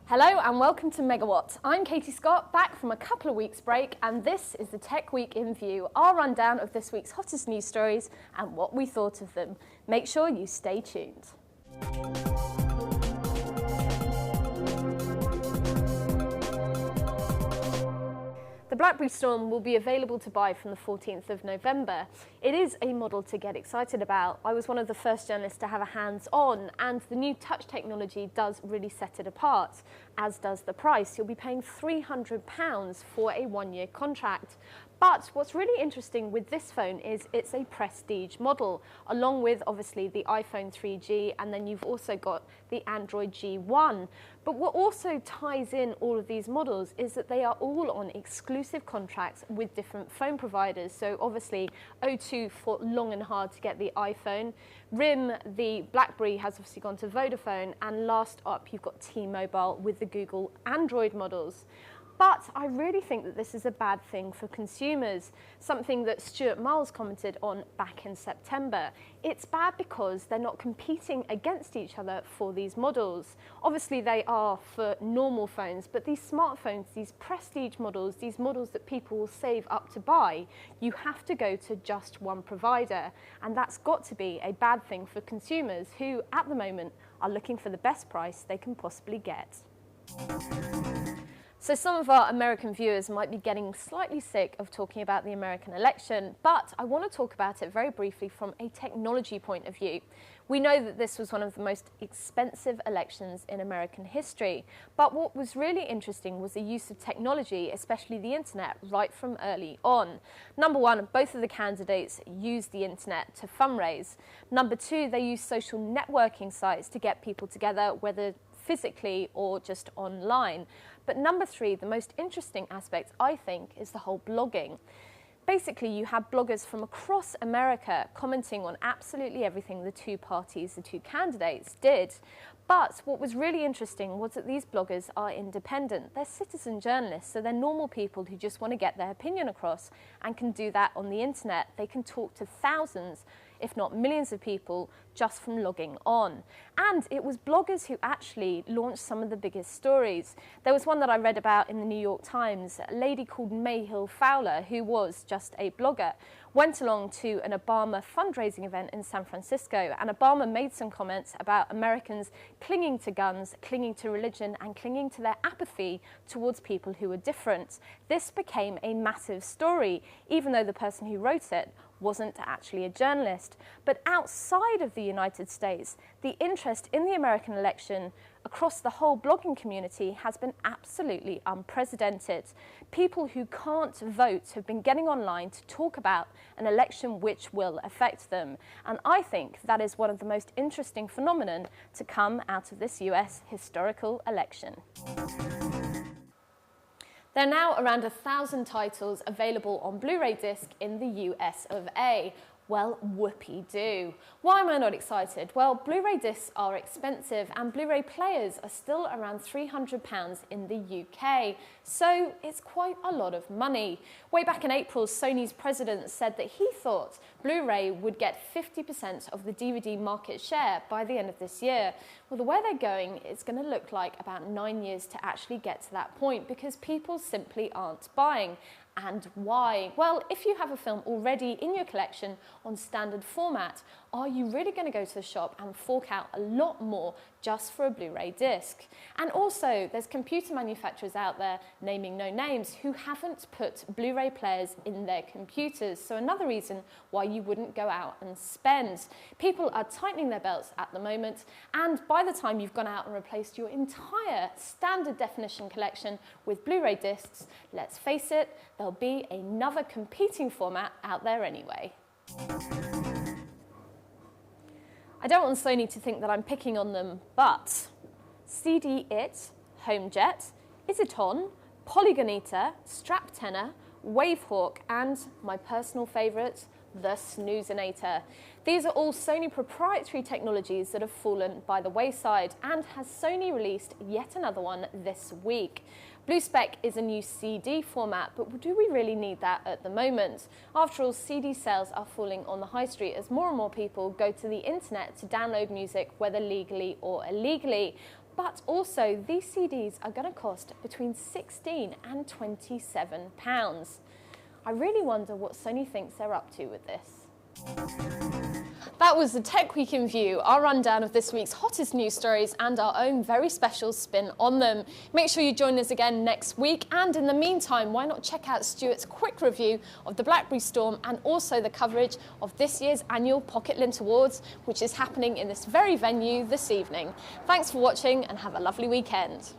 Hello and welcome to Megawatt. I'm Katie Scott, back from a couple of weeks break, and this is the Tech Week in View, our rundown of this week's hottest news stories and what we thought of them. Make sure you stay tuned. The BlackBerry Storm will be available to buy from the 14th of November. It is a model to get excited about. I was one of the first journalists to have a hands-on, and the new touch technology does really set it apart, as does the price. You'll be paying £300 for a one-year contract. But what's really interesting with this phone is it's a prestige model, along with obviously the iPhone 3G, and then you've also got the Android G1. But what also ties in all of these models is that they are all on exclusive contracts with different phone providers. So obviously O2 fought long and hard to get the iPhone. RIM, the BlackBerry, has obviously gone to Vodafone, and last up you've got T-Mobile with the Google Android models. But I really think that this is a bad thing for consumers, something that Stuart Miles commented on back in September. It's bad because they're not competing against each other for these models. Obviously they are for normal phones, but these smartphones, these prestige models, these models that people will save up to buy, you have to go to just one provider. And that's got to be a bad thing for consumers who, at the moment, are looking for the best price they can possibly get. So some of our American viewers might be getting slightly sick of talking about the American election, but I want to talk about it very briefly from a technology point of view. We know that this was one of the most expensive elections in American history, but what was really interesting was the use of technology, especially the internet, right from early on. Number one, both of the candidates used the internet to fundraise. Number two, they used social networking sites to get people together, whether physically or just online. But number three, the most interesting aspect, I think, is the whole blogging. Basically, you have bloggers from across America commenting on absolutely everything the two candidates did. But what was really interesting was that these bloggers are independent. They're citizen journalists, so they're normal people who just want to get their opinion across and can do that on the internet. They can talk to thousands, if not millions of people, just from logging on. And it was bloggers who actually launched some of the biggest stories. There was one that I read about in the New York Times. A lady called Mayhill Fowler, who was just a blogger, went along to an Obama fundraising event in San Francisco, and Obama made some comments about Americans clinging to guns, clinging to religion, and clinging to their apathy towards people who were different. This became a massive story, even though the person who wrote it wasn't actually a journalist. But outside of the United States, the interest in the American election across the whole blogging community has been absolutely unprecedented. People who can't vote have been getting online to talk about an election which will affect them. And I think that is one of the most interesting phenomenon to come out of this US historical election. There are now around 1,000 titles available on Blu-ray disc in the US of A. Well, whoopee-doo. Why am I not excited? Well, Blu-ray discs are expensive and Blu-ray players are still around £300 in the UK, so it's quite a lot of money. Way back in April, Sony's president said that he thought Blu-ray would get 50% of the DVD market share by the end of this year. Well, the way they're going, it's going to look like about 9 years to actually get to that point because people simply aren't buying. And why? Well, if you have a film already in your collection on standard format, are you really going to go to the shop and fork out a lot more just for a Blu-ray disc? And also, there's computer manufacturers out there, naming no names, who haven't put Blu-ray players in their computers. So another reason why you wouldn't go out and spend. People are tightening their belts at the moment, and by the time you've gone out and replaced your entire standard definition collection with Blu-ray discs, let's face it, there'll be another competing format out there anyway. I don't want Sony to think that I'm picking on them, but CD-IT, HomeJet, Iziton, Polygon Eater, Strap Tenor, Wavehawk, and my personal favourite, the Snoozinator. These are all Sony proprietary technologies that have fallen by the wayside, and has Sony released yet another one this week. Bluespec is a new CD format, but do we really need that at the moment? After all, CD sales are falling on the high street as more and more people go to the internet to download music, whether legally or illegally. But also, these CDs are going to cost between £16 and £27. I really wonder what Sony thinks they're up to with this. That was the Tech Week in View, our rundown of this week's hottest news stories and our own very special spin on them. Make sure you join us again next week, and in the meantime, why not check out Stuart's quick review of the BlackBerry Storm and also the coverage of this year's annual Pocket Lint Awards, which is happening in this very venue this evening. Thanks for watching and have a lovely weekend.